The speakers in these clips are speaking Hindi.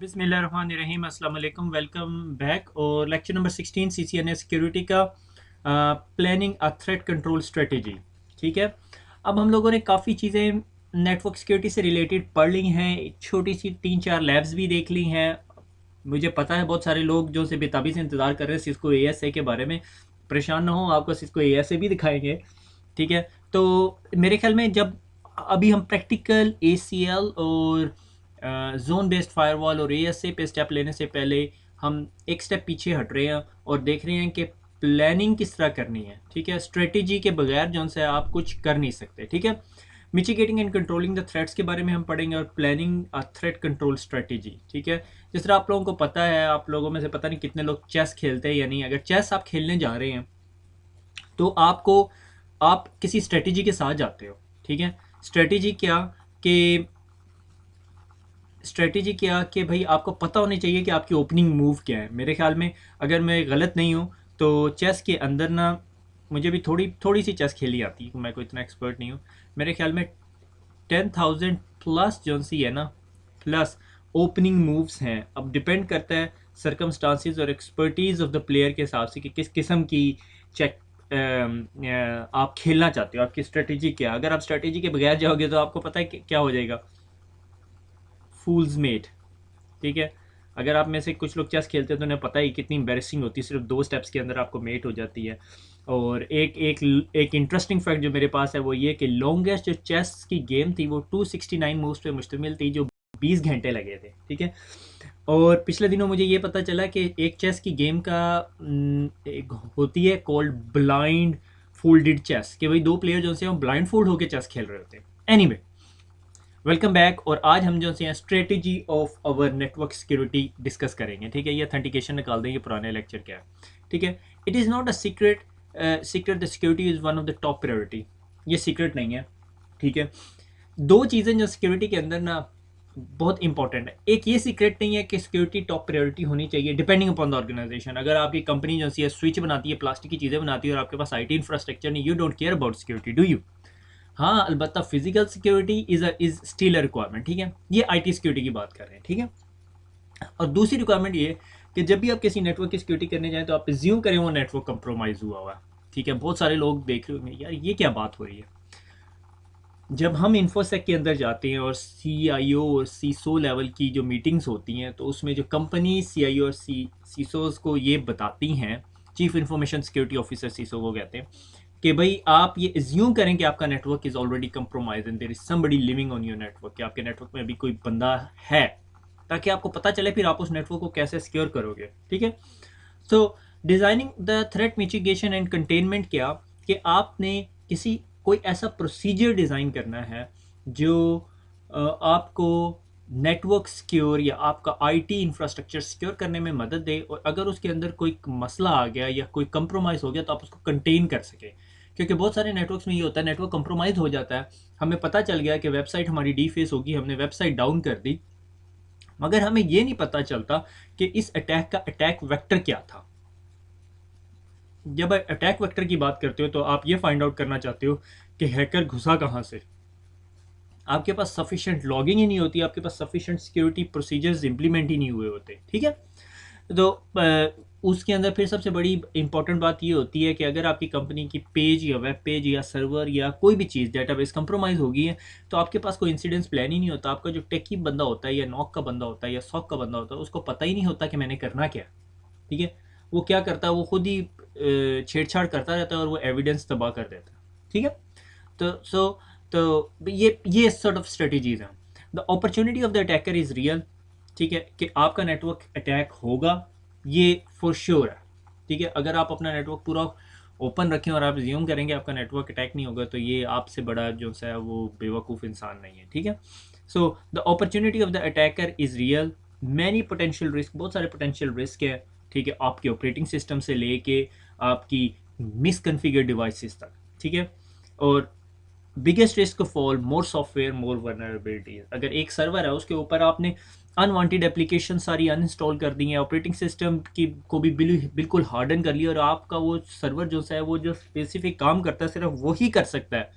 बिस्मिल्लाहिर्रहमानिर्रहीम अस्सलाम वालेकुम, वेलकम बैक। और लेक्चर नंबर 16 सीसीएनए सिक्योरिटी का planning a threat control strategy. ठीक है, अब हम लोगों ने काफ़ी चीज़ें नेटवर्क सिक्योरिटी से रिलेटेड पढ़ ली हैं, छोटी सी 3-4 लैब्स भी देख ली हैं। मुझे पता है बहुत सारे लोग जो से बेताबी से इंतज़ार कर रहे हैं सिस्को एएसए के बारे में। परेशान ना हो, आपको सिस्को एएसए भी दिखाएंगे। ठीक है, तो मेरे ख्याल में जब अभी हम प्रैक्टिकल एसीएल और जोन बेस्ड फायरवॉल और एएसए पे स्टेप लेने से पहले हम एक स्टेप पीछे हट रहे हैं और देख रहे हैं कि प्लानिंग किस तरह करनी है। ठीक है, स्ट्रेटेजी के बगैर जो से आप कुछ कर नहीं सकते। ठीक है, mitigating and controlling the threats के बारे में हम पढ़ेंगे और planning a threat control strategy. ठीक है, जिस तरह आप लोगों को पता है, आप लोगों में से पता नहीं कितने लोग चेस खेलते हैं या नहीं। अगर चेस आप खेलने जा रहे हैं तो आप किसी स्ट्रेटेजी के साथ जाते हो। ठीक है, स्ट्रेटेजी क्या कि स्ट्रेटेजी क्या कि भाई आपको पता होनी चाहिए कि आपकी ओपनिंग मूव क्या है। मेरे ख्याल में अगर मैं गलत नहीं हूँ तो चेस के अंदर ना, मुझे भी थोड़ी थोड़ी सी चेस खेली आती है, मैं कोई इतना एक्सपर्ट नहीं हूँ। मेरे ख्याल में 10,000 प्लस जो सी है ना, प्लस ओपनिंग मूव्स हैं। अब डिपेंड करता है सर्कमस्टांसिस और एक्सपर्टीज ऑफ द प्लेयर के हिसाब से कि किस किस्म की चेक आप खेलना चाहते हो, आपकी स्ट्रेटेजी क्या। अगर आप स्ट्रेटेजी के बगैर जाओगे तो आपको पता है कि क्या हो जाएगा, फूल्स मेट। ठीक है, अगर आप में से कुछ लोग चेस खेलते हैं तो उन्हें पता ही कितनी एम्बेरसिंग होती है, सिर्फ 2 स्टेप्स के अंदर आपको मेट हो जाती है। और एक इंटरेस्टिंग फैक्ट जो मेरे पास है वो ये कि लॉन्गेस्ट जो चेस की गेम थी वो 269 मूव्स पे मुश्तमिल थी, जो 20 घंटे लगे थे। ठीक है, और पिछले दिनों मुझे ये पता चला कि एक चेस की गेम का एक होती है कॉल्ड ब्लाइंड फोल्डेड चेस, कि भाई 2 प्लेयर जो से ब्लाइंड फोल्ड होकर चेस खेल रहे होते हैं। Anyway, welcome back. और आज हम जो है strategy of our network security discuss करेंगे। ठीक है, ये ऑथेंटिकेशन निकाल देंगे, पुराने लेक्चर क्या है। ठीक है, it is not a secret, secret the security is one of the top priority. ये सीक्रेट नहीं है। ठीक है, 2 चीज़ें जो सिक्योरिटी के अंदर ना बहुत इंपॉर्टेंट है। एक ये सीक्रेट नहीं है कि सिक्योरिटी टॉप प्रायोरिटी होनी चाहिए डिपेंडिंग अपॉन द ऑर्गेनाइजेशन। अगर आपकी कंपनी जो है स्विच बनाती है, प्लास्टिक की चीज़ें बनाती है और आपके पास आईटी इंफ्रास्ट्रक्चर नहीं, you don't care about security, do you? हाँ, अलबत्ता physical security is still a requirement. ठीक है, ये आईटी सिक्योरिटी की बात कर रहे हैं। ठीक है, और दूसरी रिक्वायरमेंट ये कि जब भी आप किसी नेटवर्क की सिक्योरिटी करने जाएं तो आप ज्यूम करें वो नेटवर्क कंप्रोमाइज हुआ हुआ है। ठीक है, बहुत सारे लोग देख रहे होंगे यार ये क्या बात हो रही है। जब हम इन्फोसेक के अंदर जाते हैं और सीआईओ और सीसो लेवल की जो मीटिंग्स होती हैं तो उसमें जो कंपनी सीआईओ और सीसोस को ये बताती हैं, चीफ इंफॉर्मेशन सिक्योरिटी ऑफिसर सीसो को कहते हैं, कि भाई आप ये एज्यूम करें कि आपका network is already compromise and there is somebody living on your network, कि आपके नेटवर्क में अभी कोई बंदा है, ताकि आपको पता चले फिर आप उस नेटवर्क को कैसे सिक्योर करोगे। ठीक है, so designing the threat mitigation and containment क्या, कि आपने किसी कोई ऐसा प्रोसीजर डिज़ाइन करना है जो आपको नेटवर्क सिक्योर या आपका आईटी इंफ्रास्ट्रक्चर सिक्योर करने में मदद दे, और अगर उसके अंदर कोई मसला आ गया या कोई कंप्रोमाइज़ हो गया तो आप उसको कंटेन कर सके। क्योंकि बहुत सारे नेटवर्क्स में ये होता है, नेटवर्क कंप्रोमाइज़ हो जाता है, हमें पता चल गया कि वेबसाइट हमारी डीफेस होगी, हमने वेबसाइट डाउन कर दी, मगर हमें ये नहीं पता चलता कि इस अटैक का अटैक वेक्टर क्या था। जब अटैक वेक्टर की बात करते हो तो आप ये फाइंड आउट करना चाहते हो कि हैकर घुसा कहाँ से। आपके पास सफिशिएंट लॉगिंग ही नहीं होती, आपके पास सफिशिएंट सिक्योरिटी प्रोसीजर्स इंप्लीमेंट ही नहीं हुए होते। ठीक है, तो उसके अंदर फिर सबसे बड़ी इंपॉर्टेंट बात ये होती है कि अगर आपकी कंपनी की पेज या वेब पेज या सर्वर या कोई भी चीज़ डेटाबेस कंप्रोमाइज़ हो गई है तो आपके पास कोई इंसिडेंस प्लान ही नहीं होता। आपका जो टेकी बंदा होता है या नॉक का बंदा होता है या सॉक का बंदा होता है उसको पता ही नहीं होता कि मैंने करना क्या। ठीक है, वो क्या करता है, वो खुद ही छेड़छाड़ करता रहता है और वो एविडेंस तबाह कर देता है। ठीक है, तो ये सॉर्ट ऑफ स्ट्रेटजीज हैं। The opportunity of the attacker is real. ठीक है, कि आपका नेटवर्क अटैक होगा, ये फॉर श्योर है। ठीक है, अगर आप अपना नेटवर्क पूरा ओपन रखें और आप ज्यूम करेंगे आपका नेटवर्क अटैक नहीं होगा तो ये आपसे बड़ा जो है वो बेवकूफ़ इंसान नहीं है। ठीक है, so the opportunity of the attacker is real, many potential risk, बहुत सारे पोटेंशियल रिस्क है। ठीक है, आपके ऑपरेटिंग सिस्टम से लेके आपकी मिसकन्फिगर डिवाइसेस तक। ठीक है, और biggest risk of all, more software more vulnerabilities. अगर एक सर्वर है उसके ऊपर आपने अनवांटेड एप्लीकेशन सारी अनइंस्टॉल कर दी है, ऑपरेटिंग सिस्टम की को भी बिल्कुल हार्डन कर लिया और आपका वो सर्वर जो है वो जो स्पेसिफिक काम करता है सिर्फ वही कर सकता है,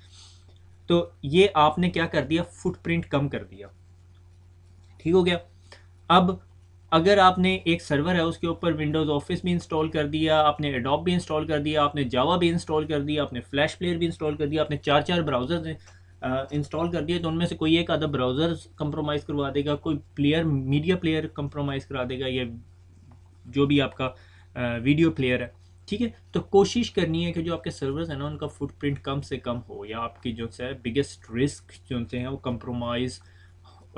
तो ये आपने क्या कर दिया, फुटप्रिंट कम कर दिया। ठीक हो गया। अब अगर आपने एक सर्वर है उसके ऊपर विंडोज़ ऑफिस भी इंस्टॉल कर दिया, आपने एडोब भी इंस्टॉल कर दिया, आपने जावा भी इंस्टॉल कर दिया, आपने फ्लैश प्लेयर भी इंस्टॉल कर दिया, आपने चार चार ब्राउज़र इंस्टॉल कर दिए, तो उनमें से कोई एक आधा ब्राउज़र कंप्रोमाइज़ करवा देगा, कोई प्लेयर मीडिया प्लेयर कंप्रोमाइज़ करा देगा, या जो भी आपका वीडियो प्लेयर है, ठीक है। तो कोशिश करनी है कि जो आपके सर्वर्स हैं ना उनका फुटप्रिंट कम से कम हो, या आपकी जो है बिगेस्ट रिस्क जो से हैं वो कंप्रोमाइज़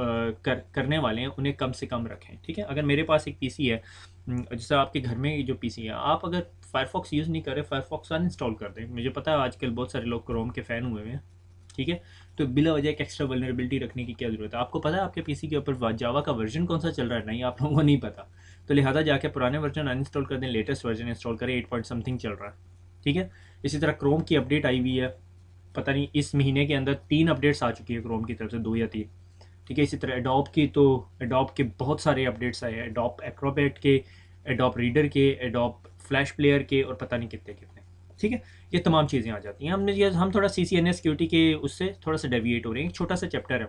करने वाले हैं उन्हें कम से कम रखें, ठीक है। अगर मेरे पास एक पीसी है, जैसे आपके घर में जो पीसी है, आप अगर फायरफॉक्स यूज़ नहीं कर रहे, फायरफॉक्स अनइंस्टॉल कर दें। मुझे पता है आजकल बहुत सारे लोग क्रोम के फ़ैन हुए हुए हैं, ठीक है। तो बिला वजह एक एक्स्ट्रा वल्नरेबिलिटी रखने की क्या ज़रूरत है? आपको पता है आपके पीसी के ऊपर जावा का वर्जन कौन सा चल रहा है? नहीं, आप लोगों को नहीं पता। तो लिहाजा जाके पुराने वर्जन अनइंस्टॉल कर दें, लेटेस्ट वर्जन इंस्टॉल करें, 8 पॉइंट समथिंग चल रहा है, ठीक है। इसी तरह क्रोम की अपडेट आई हुई है, पता नहीं इस महीने के अंदर 3 अपडेट्स आ चुकी है क्रोम की तरफ से, 2 या 3, ठीक है। इसी तरह एडोब की, तो एडोब के बहुत सारे अपडेट्स आए हैं, एडोब एक्रोबैट के, एडोब रीडर के, एडोब फ्लैश प्लेयर के, और पता नहीं कितने कितने, ठीक है। ये तमाम चीज़ें आ जाती हैं। हम थोड़ा CCNA सिक्योरिटी के उससे थोड़ा सा डेविएट हो रहे हैं। एक छोटा सा चैप्टर है,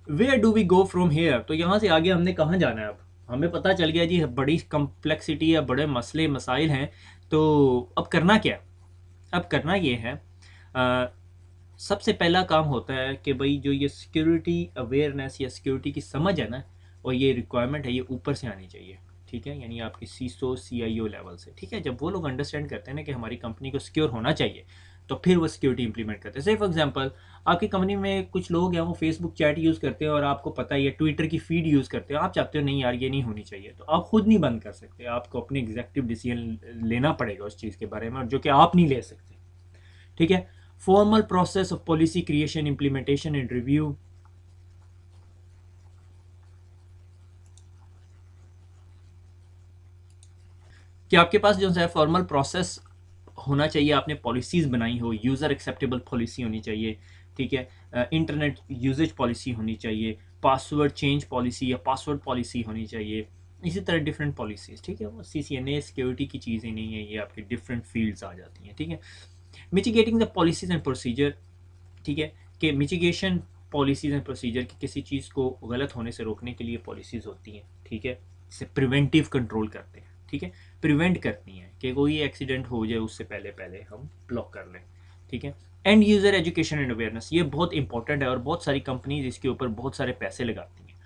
where do we go from here. तो यहाँ से आगे हमने कहाँ जाना है? अब हमें पता चल गया जी बड़ी कम्प्लेक्सिटी है, बड़े मसले मसाइल हैं, तो अब करना क्या? अब करना ये है, सबसे पहला काम होता है कि भाई जो ये सिक्योरिटी अवेयरनेस या सिक्योरिटी की समझ है ना, और ये रिक्वायरमेंट है, ये ऊपर से आनी चाहिए, ठीक है। यानी आपकी सीसो CIO लेवल से, ठीक है। जब वो लोग अंडरस्टैंड करते हैं ना कि हमारी कंपनी को सिक्योर होना चाहिए, तो फिर वो सिक्योरिटी इंप्लीमेंट करते हैं। से फॉर एग्जांपल, आपकी कंपनी में कुछ लोग हैं वो फेसबुक चैट यूज़ करते हैं और आपको पता ही है, ट्विटर की फीड यूज़ करते हैं, आप चाहते हो नहीं यार ये नहीं होनी चाहिए, तो आप खुद नहीं बंद कर सकते, आपको अपने एग्जेक्टिव डिसीजन लेना पड़ेगा उस चीज़ के बारे में, और जो कि आप नहीं ले सकते, ठीक है। Formal process of policy creation, implementation and review. कि आपके पास जो है फॉर्मल प्रोसेस होना चाहिए, आपने पॉलिसीज़ बनाई हो, यूज़र एक्सेप्टेबल पॉलिसी होनी चाहिए, ठीक है। इंटरनेट यूजेज पॉलिसी होनी चाहिए, पासवर्ड चेंज पॉलिसी या पासवर्ड पॉलिसी होनी चाहिए, इसी तरह डिफरेंट पॉलिसीज़, ठीक है। वो CCNA सिक्योरिटी की चीज़ें नहीं है, ये आपकी डिफरेंट फील्ड्स आ जाती हैं, ठीक है। Mitigating the policies and procedure, ठीक है, कि मिटिगेशन पॉलिसीज़ एंड प्रोसीजर की किसी चीज़ को गलत होने से रोकने के लिए पॉलिसीज़ होती हैं, ठीक है। इसे प्रिवेंटिव कंट्रोल करते हैं, ठीक है। प्रिवेंट करती हैं कि कोई एक्सीडेंट हो जाए उससे पहले पहले हम ब्लॉक कर लें, ठीक है। End user education and awareness, ये बहुत इंपॉर्टेंट है और बहुत सारी कंपनीज इसके ऊपर बहुत सारे पैसे लगाती हैं।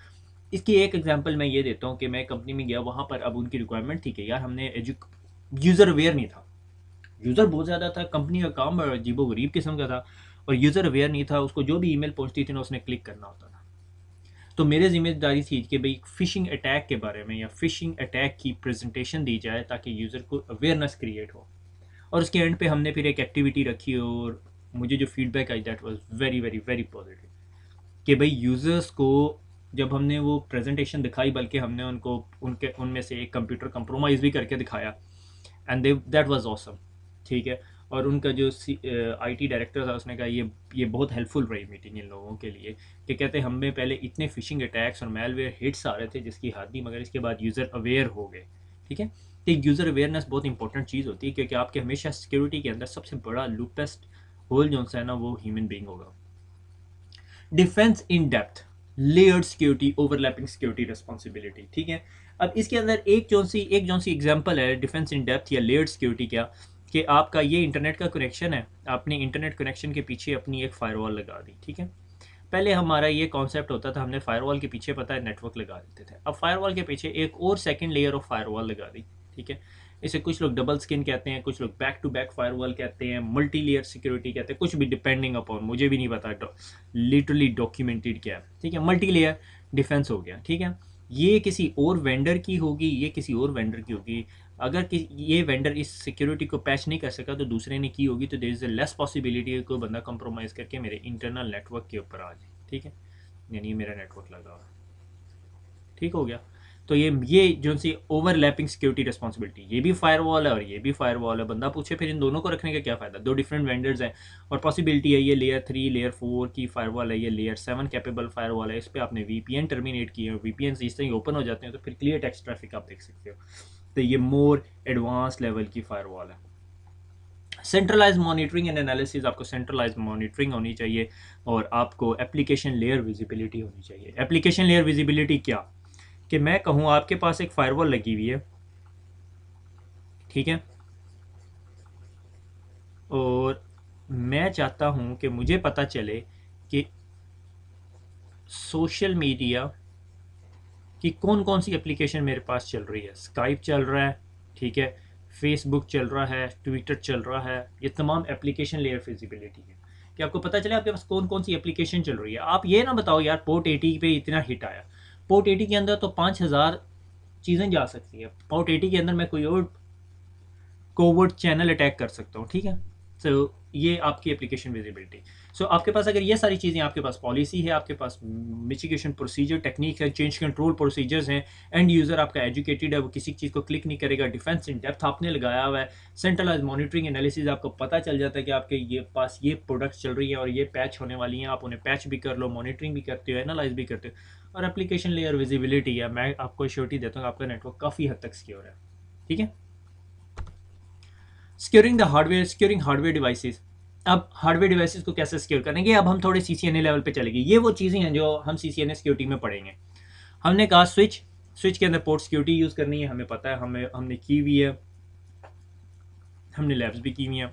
इसकी एक एग्जांपल मैं ये देता हूँ कि मैं कंपनी में गया, वहाँ पर अब उनकी रिक्वायरमेंट थी कि यार हमने यूज़र अवेयर नहीं था, यूज़र बहुत ज़्यादा था, कंपनी का काम अजीबो गरीब किस्म का था, और यूज़र अवेयर नहीं था, उसको जो भी ईमेल पहुंचती थी ना उसने क्लिक करना होता था। तो मेरे जिम्मेदारी थी कि भाई फ़िशिंग अटैक के बारे में या फ़िशिंग अटैक की प्रेजेंटेशन दी जाए ताकि यूज़र को अवेयरनेस क्रिएट हो, और उसके एंड पे हमने फिर एक एक्टिविटी रखी, और मुझे जो feedback I that was very very very positive, कि भाई यूज़र्स को जब हमने वो प्रेजेंटेशन दिखाई, बल्कि हमने उनको उनके उनमें से एक कंप्यूटर कंप्रोमाइज़ भी करके दिखाया, and they that was awesome, ठीक है। और उनका जो IT डायरेक्टर था उसने कहा ये बहुत हेल्पफुल रही मीटिंग इन लोगों के लिए, कि कहते हमें पहले इतने फिशिंग अटैक्स और मेलवेयर हिट्स आ रहे थे जिसकी हद नहीं, मगर इसके बाद यूज़र अवेयर हो गए, ठीक है। तो यूज़र अवेयरनेस बहुत इंपॉर्टेंट चीज़ होती है, क्योंकि आपके हमेशा सिक्योरिटी के अंदर सबसे बड़ा लूपेस्ट होल जो है ना वो ह्यूमन बींग होगा। Defence in depth, layered security, overlapping security responsibility, ठीक है। अब इसके अंदर एक जौन सी एग्जांपल है डिफेंस इन डेप्थ या लेयर्ड सिक्योरिटी, क्या कि आपका ये इंटरनेट का कनेक्शन है, आपने इंटरनेट कनेक्शन के पीछे अपनी एक फायरवॉल लगा दी, ठीक है। पहले हमारा ये कॉन्सेप्ट होता था, हमने फायरवॉल के पीछे पता है नेटवर्क लगा देते थे, अब फायरवॉल के पीछे एक और सेकंड लेयर ऑफ फायरवॉल लगा दी, ठीक है। इसे कुछ लोग डबल स्किन कहते हैं, कुछ लोग बैक टू बैक फायरवॉल कहते हैं, मल्टी लेयर सिक्योरिटी कहते हैं, कुछ भी डिपेंडिंग अपॉन, मुझे भी नहीं पता लिटरली डॉक्यूमेंटेड क्या है, ठीक है। मल्टी लेयर डिफेंस हो गया, ठीक है। ये किसी और वेंडर की होगी, ये किसी और वेंडर की होगी, अगर ये वेंडर इस सिक्योरिटी को पैच नहीं कर सका तो दूसरे ने की होगी, तो there is a less possibility कोई बंदा कंप्रोमाइज़ करके मेरे इंटरनल नेटवर्क के ऊपर आ जाए, ठीक है। यानी मेरा नेटवर्क लगा हुआ, ठीक हो गया। तो ये जो सी ओवरलैपिंग सिक्योरिटी रिस्पॉन्सिबिलिटी, ये भी फायरवॉल है और ये भी फायरवॉल है। बंदा पूछे फिर इन दोनों को रखने का क्या फ़ायदा, दो डिफरेंट वेंडर्स हैं, और पॉसिबिलिटी है ये लेयर 3 लेयर 4 की फायरवॉल है, ये लेयर 7 कैपेबल फायरवॉल है, इस पर आपने VPN टर्मिनेट किए हैं, VPN इस तरह ओपन हो जाते हैं तो फिर क्लियर टेक्स्ट ट्रैफिक आप देख सकते हो। तो ये मोर एडवांस लेवल की फायरवॉल है। सेंट्रलाइज मॉनिटरिंग एंड एनालिसिस, आपको सेंट्रलाइज मॉनिटरिंग होनी चाहिए, और आपको एप्लीकेशन लेयर विजिबिलिटी होनी चाहिए। एप्लीकेशन लेयर विजिबिलिटी क्या, कि मैं कहूँ आपके पास एक फायरवॉल लगी हुई है, ठीक है, और मैं चाहता हूँ कि मुझे पता चले कि सोशल मीडिया कि कौन कौन सी एप्लीकेशन मेरे पास चल रही है। स्काइप चल रहा है, ठीक है, फेसबुक चल रहा है, ट्विटर चल रहा है, ये तमाम एप्लीकेशन लेयर फिजिबिलिटी है कि आपको पता चले आपके पास कौन कौन सी एप्लीकेशन चल रही है। आप ये ना बताओ यार पोर्ट 80 पे इतना हिट आया, पोर्ट 80 के अंदर तो 5000 चीज़ें जा सकती है, पोर्ट 80 के अंदर मैं कोई और कोवर्ट चैनल अटैक कर सकता हूँ, ठीक है। सो ये आपकी एप्लीकेशन विजिबिलिटी। सो आपके पास अगर ये सारी चीज़ें, आपके पास पॉलिसी है, आपके पास मिटिगेशन प्रोसीजर टेक्निक है, चेंज कंट्रोल प्रोसीजर्स हैं, एंड यूज़र आपका एजुकेटेड है, वो किसी चीज़ को क्लिक नहीं करेगा, डिफेंस इन डेप्थ आपने लगाया हुआ है, सेंट्रलाइज मॉनिटरिंग एनालिसिस, आपको पता चल जाता है कि आपके ये पास ये प्रोडक्ट्स चल रही हैं और ये पैच होने वाली हैं, आप उन्हें पैच भी कर लो, मॉनिटरिंग भी करते हो, एनालाइज भी करते हो, और एप्लीकेशन लेयर विजिबिलिटी है। मैं आपको श्योरिटी देता हूँ आपका नेटवर्क काफ़ी हद तक सिक्योर है, ठीक है। Securing hardware devices. अब हार्डवेयर डिवाइसेस को कैसे सिक्योर करेंगे, अब हम थोड़े CCNA लेवल पे चलेंगे। ये वो चीज़ें हैं जो हम CCNA सिक्योरिटी में पढ़ेंगे। हमने कहा स्विच के अंदर पोर्ट सिक्योरिटी यूज़ करनी है, हमें पता है, हमने की हुई है, हमने लैब्स भी की हुई हैं।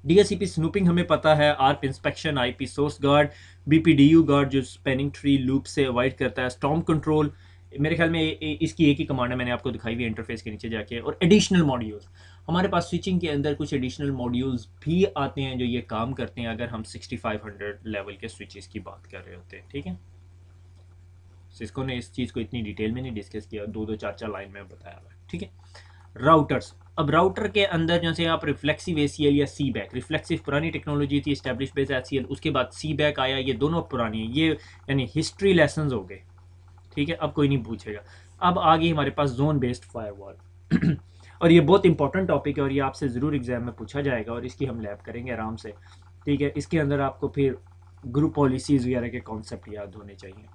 DHCP स्नूपिंग हमें पता है, ARP inspection, IP source guard, BPDU guard जो स्पैनिंग ट्री लूप से अवॉइड करता है, स्टॉर्म कंट्रोल, मेरे ख्याल में इसकी एक ही कमांड है, मैंने आपको दिखाई हुई इंटरफेस के नीचे जाके, और एडिशनल मॉड्यूल्स। हमारे पास स्विचिंग के अंदर कुछ एडिशनल मॉड्यूल्स भी आते हैं जो ये काम करते हैं अगर हम 6500 लेवल के स्विचेस की बात कर रहे होते हैं, ठीक है। सिस्को ने इस चीज़ को इतनी डिटेल में नहीं डिस्कस किया, 2-4 लाइन में बताया हुआ है, ठीक है। राउटर्स, अब राउटर के अंदर जैसे आप रिफ्लेक्सिव ACL या सी बैक, रिफ्लेक्सिव पुरानी टेक्नोलॉजी थी, एस्टेब्लिश बेस ACL, उसके बाद सी बैक आया, ये दोनों पुरानी है, ये यानी हिस्ट्री लेसन हो गए, ठीक है, अब कोई नहीं पूछेगा। अब आ गई हमारे पास जोन बेस्ड फायरवॉल और ये बहुत इंपॉर्टेंट टॉपिक है और ये आपसे ज़रूर एग्जाम में पूछा जाएगा और इसकी हम लैब करेंगे आराम से, ठीक है। इसके अंदर आपको फिर ग्रुप पॉलिसीज़ वगैरह के कॉन्सेप्ट याद होने चाहिए।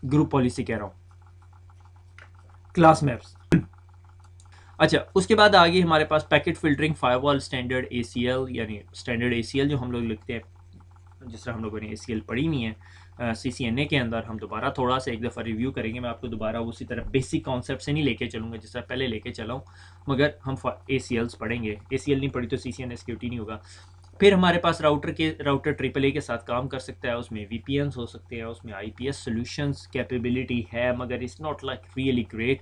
ग्रुप पॉलिसी कह रहा हूँ, क्लास मैप्स। अच्छा, उसके बाद आ गई हमारे पास packet filtering firewall standard ACL, यानी स्टैंडर्ड ACL जो हम लोग लिखते हैं, जिस तरह हम लोगों ने ACL पढ़ी हुई है CCNA के अंदर। हम दोबारा थोड़ा सा एक दफ़ा रिव्यू करेंगे, मैं आपको दोबारा उसी तरह बेसिक कॉन्सेप्ट से नहीं लेके चलूँगा जिस तरह पहले लेके चला हूँ, मगर हम ACLs पढ़ेंगे। ACL नहीं पढ़ी तो CCNA सिक्योरिटी नहीं होगा। फिर हमारे पास राउटर AAA के साथ काम कर सकता है, उसमें VPNs हो सकते हैं, उसमें IPS सॉल्यूशंस कैपेबिलिटी है, मगर it's not like really great.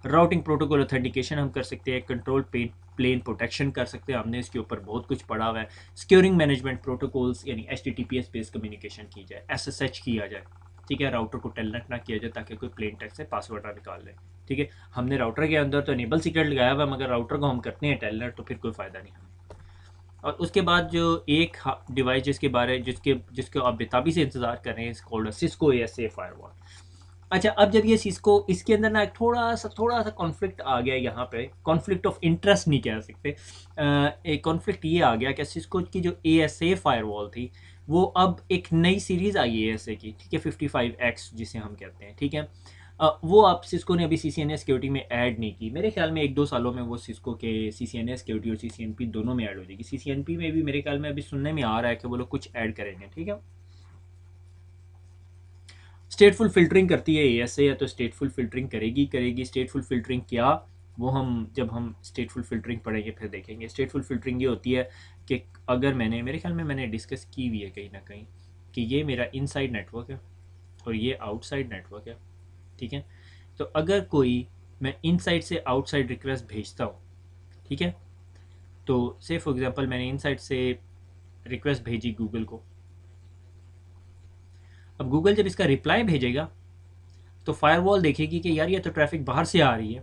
Routing protocol authentication हम कर सकते हैं, कंट्रोल प्लेन प्रोटेक्शन कर सकते हैं, हमने इसके ऊपर बहुत कुछ पढ़ा हुआ है। सिक्योरिंग मैनेजमेंट प्रोटोकॉल्स यानी HTTPS बेस्ड कम्युनिकेशन की जाए, SSH किया जाए, ठीक है, राउटर को टेलनेट ना किया जाए ताकि कोई प्लेन टेक्स्ट से पासवर्ड ना निकाल ले, ठीक है। हमने राउटर के अंदर तो इनेबल सीक्रेट लगाया हुआ है, मगर राउटर को हम करते हैं टेलनेट तो फिर कोई फ़ायदा नहीं हमें। और उसके बाद जो एक डिवाइस जिसके आप बेताबी से इंतज़ार कर रहे हैं, कॉल्ड सिस्को ASA फायरवॉल। अच्छा, अब जब ये सिस्को, इसके अंदर ना एक थोड़ा सा कॉन्फ्लिक्ट आ गया, यहाँ पे कॉन्फ्लिक्ट ऑफ इंटरेस्ट नहीं कह सकते, एक कॉन्फ्लिक्ट ये आ गया कि सिस्को की जो ASA फायरवॉल थी वो अब एक नई सीरीज़ आई है ASA की, ठीक है, 55X जिसे हम कहते हैं, ठीक है। वो आप सिस्को ने अभी CCNA सिक्योरिटी में ऐड नहीं की, मेरे ख्याल में 1-2 सालों में वो सिस्को के CCNA सिक्योरिटी और CCNP दोनों में ऐड हो जाएगी। CCNP में भी मेरे ख्याल में अभी सुनने में आ रहा है कि वो लोग कुछ ऐड करेंगे, ठीक है। स्टेटफुल फिल्टरिंग करती है ASA, या तो स्टेटफुल फिल्टरिंग करेगी। स्टेटफुल फिल्टरिंग क्या, वो जब हम स्टेटफुल फिल्टरिंग पढ़ेंगे फिर देखेंगे। स्टेटफुल फिल्टरिंग ये होती है कि अगर मेरे ख्याल में मैंने डिस्कस की हुई है कहीं ना कहीं कि ये मेरा इनसाइड नेटवर्क है और ये आउटसाइड नेटवर्क है, ठीक है। तो अगर मैं इनसाइड से आउटसाइड रिक्वेस्ट भेजता हूँ, ठीक है, तो से फॉर एग्जांपल मैंने इनसाइड से रिक्वेस्ट भेजी गूगल को, अब गूगल जब इसका रिप्लाई भेजेगा तो फायरवॉल देखेगी कि यार ये तो ट्रैफिक बाहर से आ रही है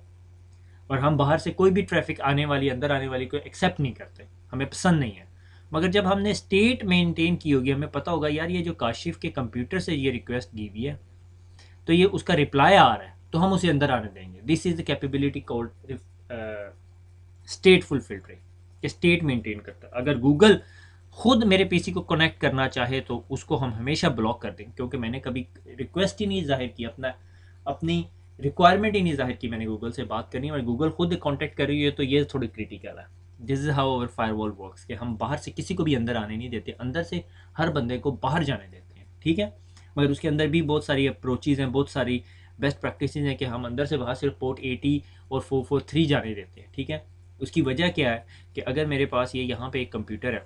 और हम बाहर से कोई भी ट्रैफिक अंदर आने वाली को एक्सेप्ट नहीं करते, हमें पसंद नहीं है। मगर जब हमने स्टेट मेंटेन की होगी, हमें पता होगा यार ये जो काशिफ के कंप्यूटर से ये रिक्वेस्ट की हुई है तो ये उसका रिप्लाई आ रहा है तो हम उसे अंदर आने देंगे। This is the capability called स्टेटफुल filtering, कि स्टेट मेंटेन करता है। अगर गूगल खुद मेरे पीसी को कनेक्ट करना चाहे तो उसको हम हमेशा ब्लॉक कर देंगे, क्योंकि मैंने कभी रिक्वेस्ट ही नहीं जाहिर की, अपनी रिक्वायरमेंट ही नहीं जाहिर की मैंने गूगल से बात करनी है, और गूगल खुद कांटेक्ट कर रही है, तो ये थोड़ी क्रिटिकल है। This is how our firewall works, कि हम बाहर से किसी को भी अंदर आने नहीं देते, अंदर से हर बंदे को बाहर जाने देते हैं, ठीक है। मगर उसके अंदर भी बहुत सारी अप्रोचेज़ हैं, बहुत सारी बेस्ट प्रैक्टिसेस हैं कि हम अंदर से बाहर सिर्फ पोर्ट 80 और 443 जाने देते हैं, ठीक है। उसकी वजह क्या है कि अगर मेरे पास ये यहाँ पे एक कंप्यूटर है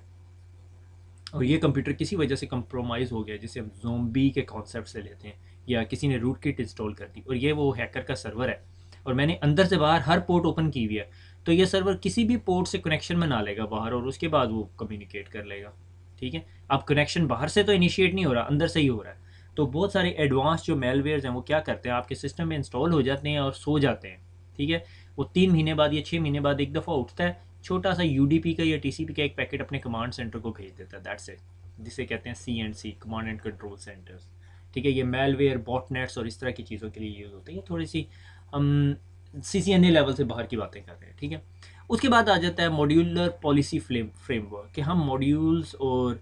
और ये कंप्यूटर किसी वजह से कंप्रोमाइज़ हो गया, जिसे हम ज़ोंबी के कॉन्सेप्ट से लेते हैं, या किसी ने रूट किट इंस्टॉल कर दी और ये वो हैकर का सर्वर है और मैंने अंदर से बाहर हर पोर्ट ओपन की हुई है, तो ये सर्वर किसी भी पोर्ट से कनेक्शन बना लेगा बाहर और उसके बाद वो कम्युनिकेट कर लेगा, ठीक है। अब कनेक्शन बाहर से तो इनिशिएट नहीं हो रहा, अंदर से ही हो रहा है। तो बहुत सारे एडवांस जो मेलवेयर्स हैं वो क्या करते हैं, आपके सिस्टम में इंस्टॉल हो जाते हैं और सो जाते हैं, ठीक है। वो 3 महीने बाद या 6 महीने बाद एक दफ़ा उठता है, छोटा सा यूडीपी का या टीसीपी का एक पैकेट अपने कमांड सेंटर को भेज देता है, दैट्स इट, जिसे कहते हैं CNC, command and control centres, ठीक है। ये मेलवेयर, बॉटनेट्स और इस तरह की चीज़ों के लिए यूज़ होते हैं। ये थोड़ी सी हम CCNA लेवल से बाहर की बातें कर रहे हैं, ठीक है। उसके बाद आ जाता है मॉड्यूलर पॉलिसी फ्रेमवर्क, कि हम मॉड्यूल्स और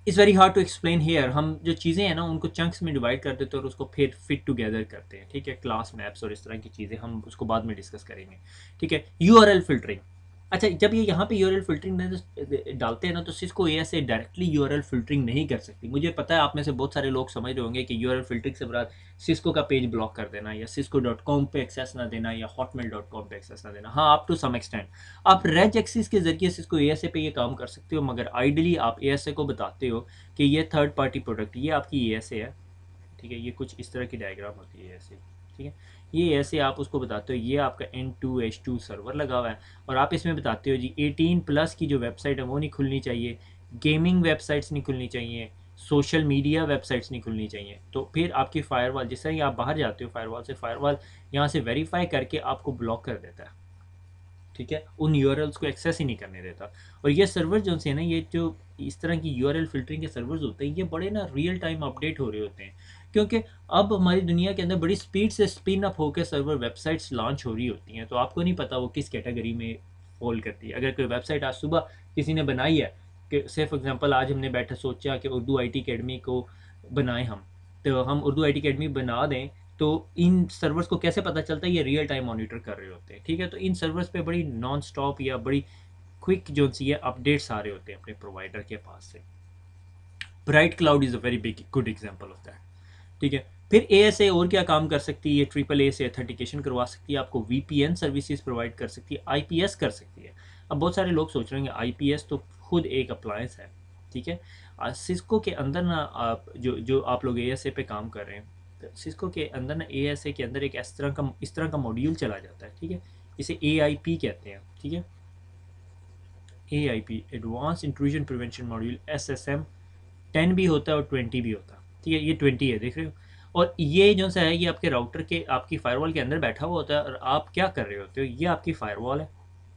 it's very hard to explain here, हम जो चीज़ें हैं ना उनको चंक्स में डिवाइड कर देते हैं और उसको फिर फिट टुगेदर करते हैं, ठीक है। क्लास मैप्स और इस तरह की चीज़ें हम उसको बाद में डिस्कस करेंगे, ठीक है। URL फिल्टरिंग, अच्छा जब ये यहाँ पे URL फिल्टरिंग डालते हैं ना, तो Cisco ASA directly URL filtering नहीं कर सकती। मुझे पता है आप में से बहुत सारे लोग समझ रहे होंगे कि URL फिल्टरिंग से मुराद सिस्को का पेज ब्लॉक कर देना या cisco.com पे एक्सेस ना देना या hotmail.com पे एक्सेस ना देना, हाँ अप टू सम एक्सटेंट आप रेज एक्सिस के जरिए सिस्को ASA पे ये काम कर सकते हो, मगर आइडली आप ASA को बताते हो कि ये थर्ड पार्टी प्रोडक्ट, ये आपकी ASA है, ठीक है। ये कुछ इस तरह की डायग्राम होती है ऐसे, ठीक है। ये ऐसे आप उसको बताते हो ये आपका N2H2 सर्वर लगा हुआ है और आप इसमें बताते हो जी 18+ की जो वेबसाइट है वो नहीं खुलनी चाहिए, गेमिंग वेबसाइट्स नहीं खुलनी चाहिए, सोशल मीडिया वेबसाइट्स नहीं खुलनी चाहिए। तो फिर आपकी फायरवॉल, जिस तरह ही आप बाहर जाते हो फायरवॉल यहाँ से वेरीफाई करके आपको ब्लॉक कर देता है, ठीक है। उन यूआरएल्स को एक्सेस ही नहीं करने देता। और ये सर्वर जो से ना, ये जो इस तरह की यूआरएल फिल्टरिंग के सर्वर्स होते हैं, ये बड़े ना रियल टाइम अपडेट हो रहे होते हैं, क्योंकि अब हमारी दुनिया के अंदर बड़ी स्पीड से स्पिन अप होकर सर्वर वेबसाइट्स लॉन्च हो रही होती हैं। तो आपको नहीं पता वो किस कैटेगरी में फॉल करती है। अगर कोई वेबसाइट आज सुबह किसी ने बनाई है, कि से फॉर एग्जांपल आज हमने बैठा सोचा कि उर्दू IT अकेडमी को बनाएं हम, तो हम उर्दू IT अकेडमी बना दें, तो इन सर्वर्स को कैसे पता चलता है, ये रियल टाइम मॉनिटर कर रहे होते हैं, ठीक है। तो इन सर्वर्स पे बड़ी नॉन स्टॉप या बड़ी क्विक जो सी है अपडेट्स आ रहे होते हैं अपने प्रोवाइडर के पास से। Bright cloud is a very big good example of that, ठीक है। फिर ASA और क्या काम कर सकती है, ये AAA से ऑथेंटिकेशन करवा सकती है, आपको VPN सर्विसेज प्रोवाइड कर सकती है, IPS कर सकती है। अब बहुत सारे लोग सोच रहे हैं IPS तो खुद एक अप्लायंस है, ठीक है। सिस्को के अंदर ना आप जो आप लोग ASA पे काम कर रहे हैं, तो सिस्को के अंदर ना ASA के अंदर एक इस तरह का मॉड्यूल चला जाता है, ठीक है। इसे AIP कहते हैं, ठीक है। AIP advance intrusion prevention module, SSM 10 भी होता है और 20 भी होता है, ठीक है। ये 20 है, देख रहे हो। और ये जो सा है ये आपके राउटर के, आपकी फायरवॉल के अंदर बैठा हुआ होता है और आप क्या कर रहे होते हो, ये आपकी फायरवॉल है,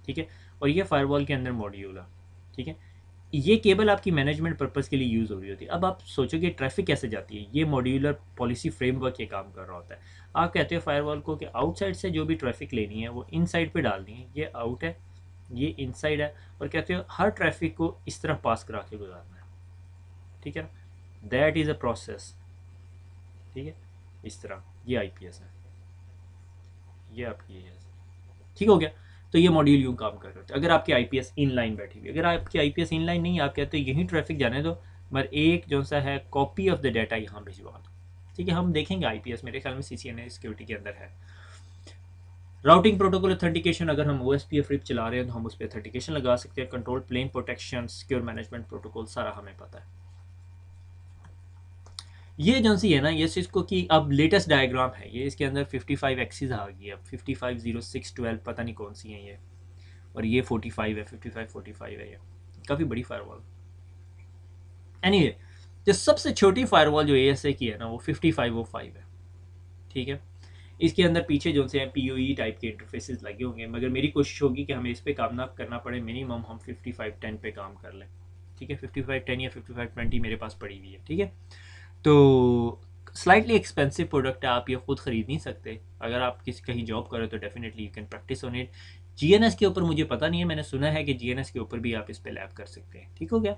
ठीक है। और ये फायरवॉल के अंदर मॉड्यूल है, ठीक है। ये केबल आपकी मैनेजमेंट पर्पज़ के लिए यूज़ हो रही होती है। अब आप सोचोगे ट्रैफिक कैसे जाती है, ये मॉड्यूलर पॉलिसी फ्रेमवर्क ये काम कर रहा होता है। आप कहते हो फायरवॉल को कि आउटसाइड से जो भी ट्रैफिक लेनी है वो इनसाइड पे डालनी है, ये आउट है, ये इनसाइड है, और कहते हो हर ट्रैफिक को इस तरह पास करा के गुजारना है, ठीक है ना। दैट इज़ अ प्रोसेस, ठीक है। इस तरह ये IPS है, ये आपकी AS, ठीक हो गया। तो ये मॉड्यूल यूँ काम कर रहे होते हैं अगर आपकी IPS इन लाइन बैठी हुई। अगर आपकी IPS इन लाइन नहीं है, आप कहते हो यहीं ट्रैफिक जाने दो, मगर एक जो सा है कॉपी ऑफ द डाटा यहाँ भिजवा दो, ठीक है। हम देखेंगे IPS मेरे ख्याल में CCNA सिक्योरिटी के अंदर है। राउटिंग प्रोटोकॉल ऑथेंटिकेशन, अगर हम OSPF RIP चला रहे हैं तो हम उस पर ऑथेंटिकेशन लगा सकते हैं। Control plane protection, secure management protocol, सारा हमें पता है। ये एजेंसी है ना, ये सिस्को की अब लेटेस्ट डायग्राम है ये, इसके अंदर 55 एक्सिस आ गई है, 55, 06, 12 पता नहीं कौन सी है ये, और ये 45 है, 55, 45 है, ये काफ़ी बड़ी फायरवॉल। एनीवे, जो सबसे छोटी फायरवॉल जो ASA की है ना वो 5505 है, ठीक है। इसके अंदर पीछे जो से PoE टाइप के इंटरफेसेस लगे होंगे, मगर मेरी कोशिश होगी कि हमें इस पर काम ना करना पड़े, मिनिमम हम 5510 पे काम कर लें, ठीक है। 5510 या 5520 मेरे पास पड़ी हुई है, ठीक है। तो स्लाइटली एक्सपेंसिव प्रोडक्ट है, आप ये खुद ख़रीद नहीं सकते। अगर आप किसी कहीं जॉब करो तो definitely you can practice on it. GNS के ऊपर मुझे पता नहीं है, मैंने सुना है कि GNS के ऊपर भी आप इस पे लैब कर सकते हैं, ठीक हो गया।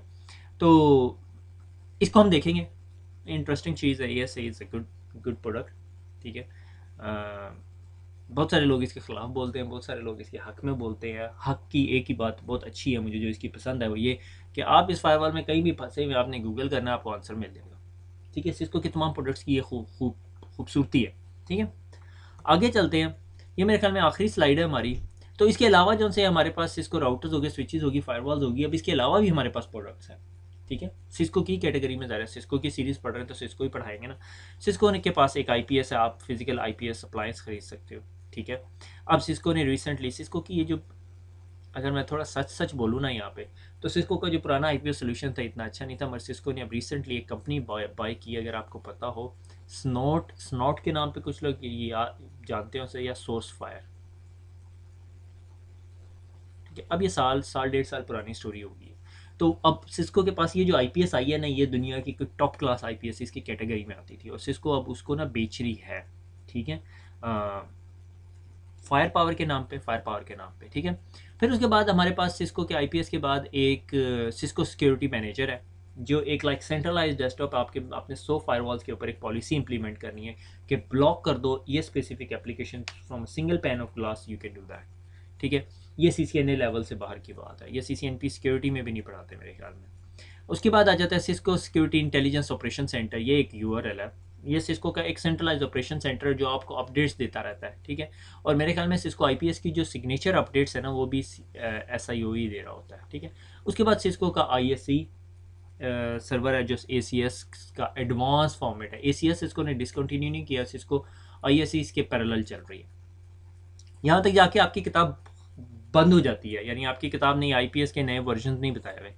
तो इसको हम देखेंगे, इंटरेस्टिंग चीज़ है, ASA is a good product, ठीक है। बहुत सारे लोग इसके ख़िलाफ़ बोलते हैं, बहुत सारे लोग इसके हक़ में बोलते हैं। हक़ की एक ही बात बहुत अच्छी है मुझे जो इसकी पसंद है, वो ये कि आप इस फायरवॉल में कहीं भी फंसे हुए, आपने गूगल करना, आपको आंसर मिल जाएगा, ठीक है। सिस्को के तमाम प्रोडक्ट्स की ये खूब खूबसूरती है। ठीक है, आगे चलते हैं। ये मेरे ख्याल में आखिरी स्लाइड है हमारी। तो इसके अलावा जो से हमारे पास सिस्को राउटर्स हो गए, स्विचेस होगी, फायरवॉल्स होगी। अब इसके अलावा भी हमारे पास प्रोडक्ट्स हैं। ठीक है, सिस्को की कैटेगरी में ज़्यादा सिस्को की सीरीज़ पढ़ रहे हैं तो सिस्को ही पढ़ाएंगे ना। सिस्को ने के पास एक आईपीएस है, आप फिजिकल आईपीएस अप्लायंस खरीद सकते हो। ठीक है, अब सिस्को ने रिसेंटली सिस्को की ये जो, अगर मैं थोड़ा सच सच बोलूँ ना यहाँ पे, तो सिस्को का जो पुराना आईपीएस सोल्यूशन था इतना अच्छा नहीं था, मगर सिस्को ने अब रिसेंटली एक कंपनी बाय की, अगर आपको पता हो, स्नोट स्नोट के नाम पे कुछ लोग ये जानते हो उसे, या सोर्स फायर। ठीक है, अब ये साल 1.5 साल पुरानी स्टोरी होगी। तो अब सिस्को के पास ये जो आईपीएस आई है ना, ये दुनिया की कोई टॉप क्लास आईपीएस इसकी कैटेगरी में आती थी, और सिस्को अब उसको ना बेच रही है। ठीक है, फायर पावर के नाम पे, फायर पावर के नाम पे। ठीक है, फिर उसके बाद हमारे पास सिस्को के आईपीएस के बाद एक सिस्को सिक्योरिटी मैनेजर है, जो एक लाइक सेंट्रलाइज डेस्कटॉप, आपने 100 फायरवॉल्स के ऊपर एक पॉलिसी इंप्लीमेंट करनी है कि ब्लॉक कर दो ये specific application from single pan of glass, you can do that. ठीक है, ये सीसीएनए लेवल से बाहर की बात है, ये सीसीएनपी सिक्योरिटी में भी नहीं पढ़ाते मेरे ख्याल में। उसके बाद आ जाता है Cisco security intelligence operation centre, ये एक यूआरएल है। ये सिस्को का एक सेंट्रलाइज ऑपरेशन सेंटर है जो आपको अपडेट्स देता रहता है। ठीक है, और मेरे ख्याल में सिस्को आईपीएस की जो सिग्नेचर अपडेट्स है ना, वो भी एसआईओ ही दे रहा होता है। ठीक है, उसके बाद सिस्को का आईएससी सर्वर है, जो एसीएस का एडवांस फॉर्मेट है। एसीएस इसको ने डिसकंटिन्यू नहीं किया, सिस्को आईएससी इसके पैरेलल चल रही है। यहाँ तक जाके आपकी किताब बंद हो जाती है, यानी आपकी किताब ने आईपीएस के नए वर्जन नहीं बताए हुए।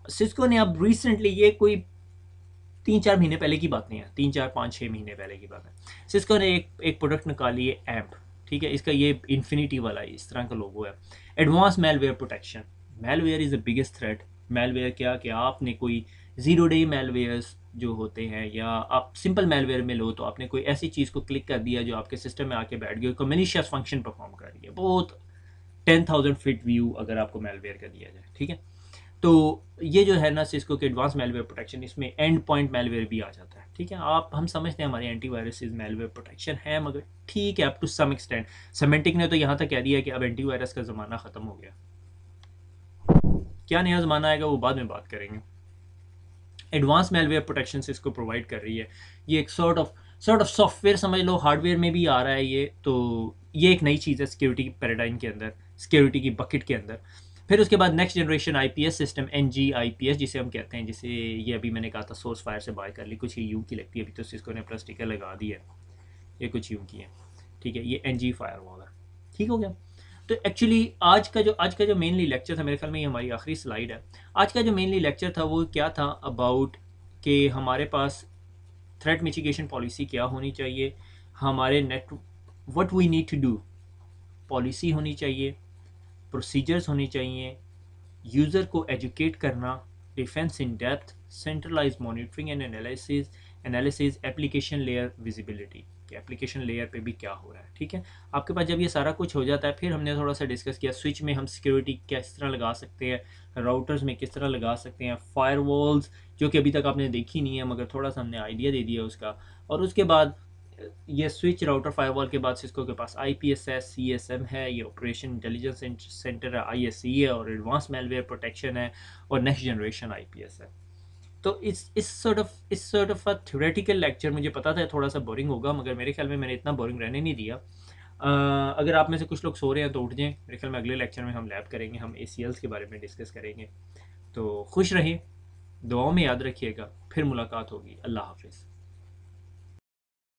सिस्को ने अब रिसेंटली, ये कोई 3-4 महीने पहले की बात नहीं है, 3-4-5-6 महीने पहले की बात है, सिस्को ने एक प्रोडक्ट निकाली है, एम्प। ठीक है, इसका ये इन्फिनिटी वाला इस तरह का लोगो है, advance malware protection. Malware is the biggest threat. Malware क्या कि आपने कोई ज़ीरो डे मेलवेयर्स जो होते हैं, या आप सिंपल मेलवेयर में लो तो आपने कोई ऐसी चीज़ को क्लिक कर दिया जो आपके सिस्टम में आके बैठ गई, कोई मेलिशियस फंक्शन परफॉर्म कर रही है, बहुत 10,000 फीट व्यू अगर आपको मेलवेयर का दिया जाए। ठीक है, तो ये जो है ना सिस्को के एडवांस मेलवेयर प्रोटेक्शन, इसमें एंड पॉइंट मेलवेयर भी आ जाता है। ठीक है, हम समझते हैं हमारे एंटीवायरस मेलवेयर प्रोटेक्शन है, मगर ठीक है up to some extent. Symantec ने तो यहाँ तक कह दिया कि अब एंटीवायरस का ज़माना ख़त्म हो गया, क्या नया ज़माना आएगा वो बाद में बात करेंगे। Advance malware protection Cisco provide कर रही है। ये एक सॉर्ट ऑफ सॉफ्टवेयर समझ लो, हार्डवेयर में भी आ रहा है ये, तो ये एक नई चीज़ है सिक्योरिटी पैराडाइम के अंदर, सिक्योरिटी की बकेट के अंदर। फिर उसके बाद next generation IPS system, NG IPS जिसे हम कहते हैं, जिसे ये अभी मैंने कहा था सोर्स फायर से बाय कर ली, कुछ ही यूं की लगती है, अभी तो सिस्को ने प्लस स्टिकर लगा दी है, ये कुछ यूं की है। ठीक है, ये एनजी फायर वॉल है। ठीक हो गया। तो एक्चुअली आज का जो मेनली लेक्चर था, मेरे ख्याल में ये हमारी आखिरी स्लाइड है। आज का जो मेनली लेक्चर था वो क्या था, अबाउट कि हमारे पास थ्रेट मिटिगेशन पॉलिसी क्या होनी चाहिए, हमारे net what we need to do, policy होनी चाहिए, प्रोसीजर्स होनी चाहिए, यूज़र को एजुकेट करना, defence in depth, centralize monitoring and analysis, application layer visibility, कि एप्लीकेशन लेयर पे भी क्या हो रहा है। ठीक है, आपके पास जब ये सारा कुछ हो जाता है, फिर हमने थोड़ा सा डिस्कस किया स्विच में हम सिक्योरिटी किस तरह लगा सकते हैं, राउटर्स में किस तरह लगा सकते हैं, फायरवॉल्स जो कि अभी तक आपने देखी नहीं है मगर थोड़ा सा हमने आइडिया दे दिया उसका, और उसके बाद ये स्विच राउटर फायरवॉल के बाद सिस्को के पास आईपीएस है, सीएसएम है, ये ऑपरेशन इंटेलिजेंस सेंटर है, आईएससी है, और एडवांस मेलवेयर प्रोटेक्शन है, और नेक्स्ट जनरेशन आईपीएस है। तो इस सॉर्ट ऑफ थ्योरेटिकल लेक्चर, मुझे पता था थोड़ा सा बोरिंग होगा, मगर मेरे ख्याल में मैंने इतना बोरिंग रहने नहीं दिया। अगर आप में से कुछ लोग सो रहे हैं तो उठ जाएं, मेरे ख्याल में अगले लेक्चर में हम लैब करेंगे, हम ACLs के बारे में डिस्कस करेंगे। तो खुश रहिए, दुआओं में याद रखिएगा, फिर मुलाकात होगी। अल्लाह हाफिज़।